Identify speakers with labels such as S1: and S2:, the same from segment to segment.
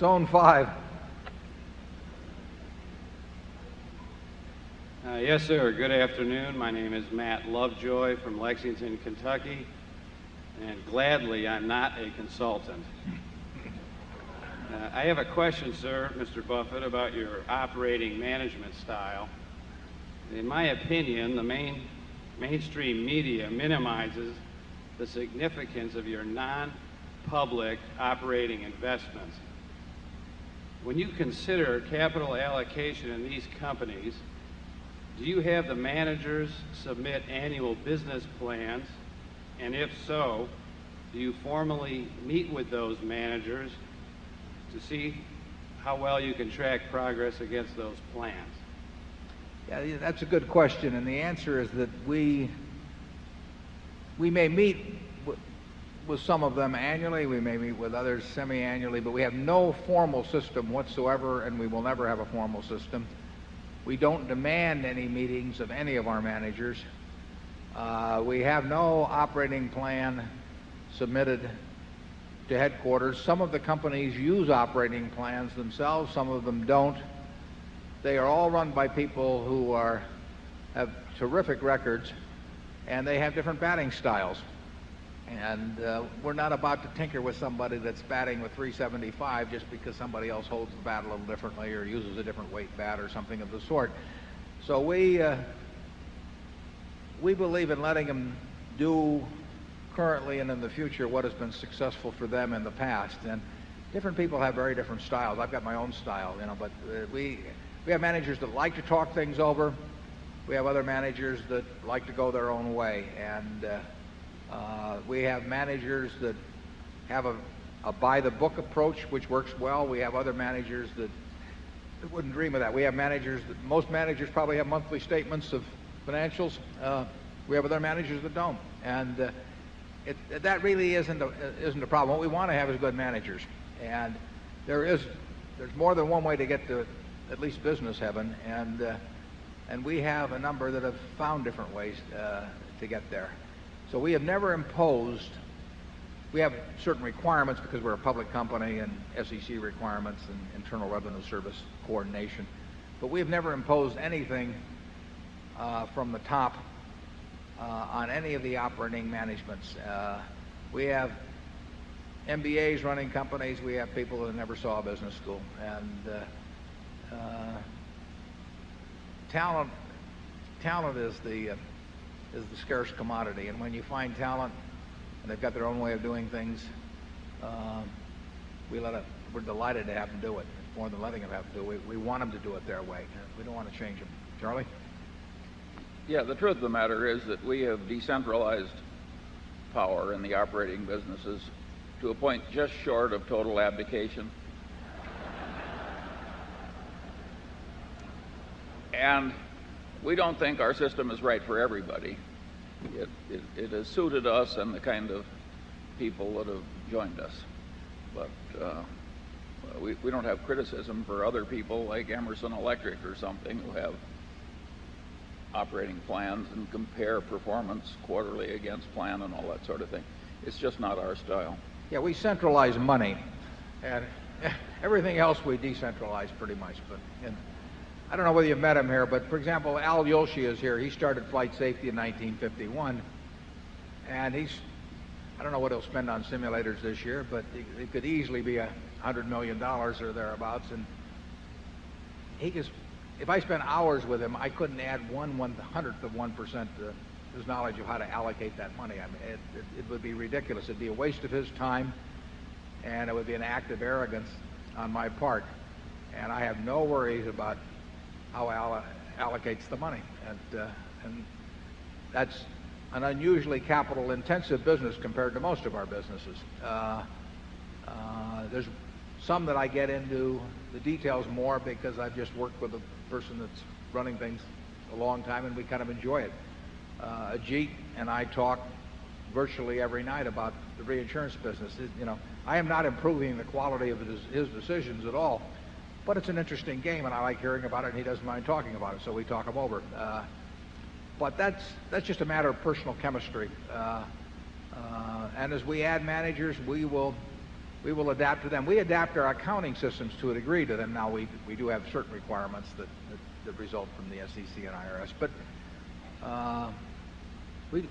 S1: Zone 5.
S2: Yes, sir. Good afternoon. My name is Matt Lovejoy from Lexington, Kentucky, and gladly I'm not a consultant. I have a question, sir, Mr. Buffett, about your operating management style. In my opinion, the mainstream media minimizes the significance of your non-public operating investments. When you consider capital allocation in these companies, do you have the managers submit annual business plans? And if so, do you formally meet with those managers to see how well you can track progress against those plans?
S1: Yeah, that's a good question, and the answer is that we may meet with some of them annually, we may meet with others semi-annually, but we have no formal system whatsoever, and we will never have a formal system. We don't demand any meetings of any of our managers. We have no operating plan submitted to headquarters. Some of the companies use operating plans themselves, some of them don't. They are all run by people who have terrific records, and they have different batting styles. And we're not about to tinker with somebody that's batting with 375 just because somebody else holds the bat a little differently or uses a different weight bat or something of the sort. So we believe in letting them do currently and in the future what has been successful for them in the past. And different people have very different styles. I've got my own style, but we have managers that like to talk things over. We have other managers that like to go their own way. And we have managers that have a by-the-book approach, which works well. We have other managers that wouldn't dream of that. We have managers most managers probably have monthly statements of financials. We have other managers that don't. And that really isn't a problem. What we want to have is good managers. And there's more than one way to get to at least business heaven. And we have a number that have found different ways to get there. So we have never imposed. We have certain requirements because we're a public company and SEC requirements and Internal Revenue Service coordination. But we have never imposed anything from the top on any of the operating managements. We have MBAs running companies. We have people that never saw a business school. And talent is the scarce commodity, and when you find talent and they've got their own way of doing things, we're delighted to have them do it. More than letting them have them do it, we want them to do it their way. We don't want to change them. Charlie?
S3: Yeah, the truth of the matter is that we have decentralized power in the operating businesses to a point just short of total abdication. And we don't think our system is right for everybody. It has suited us and the kind of people that have joined us. But we don't have criticism for other people like Emerson Electric or something who have operating plans and compare performance quarterly against plan and all that sort of thing. It's just not our style.
S1: Yeah, we centralize money, and everything else we decentralize pretty much. But I don't know whether you've met him here, but for example, Al Yoshi is here. He started flight safety in 1951, and I don't know what he'll spend on simulators this year, but it could easily be $100 million or thereabouts. And if I spent hours with him, I couldn't add 1/100th of 1% to his knowledge of how to allocate that money. I mean, it would be ridiculous. It'd be a waste of his time, and it would be an act of arrogance on my part. And I have no worries about how Al allocates the money. And that's an unusually capital-intensive business compared to most of our businesses. There's some that I get into the details more because I've just worked with a person that's running things a long time, and we kind of enjoy it. Ajit and I talk virtually every night about the reinsurance business. I am not improving the quality of his decisions at all, but it's an interesting game, and I like hearing about it, and he doesn't mind talking about it, so we talk them over. But that's just a matter of personal chemistry. And as we add managers, we will we will adapt to them. We adapt our accounting systems to a degree to them. Now we do have certain requirements that result from the SEC and IRS, but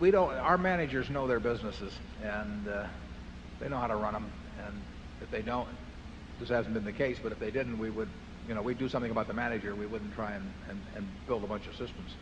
S1: we don't. Our managers know their businesses, and they know how to run them. And if they don't, this hasn't been the case. But if they didn't, we would, we'd do something about the manager. We wouldn't try and build a bunch of systems.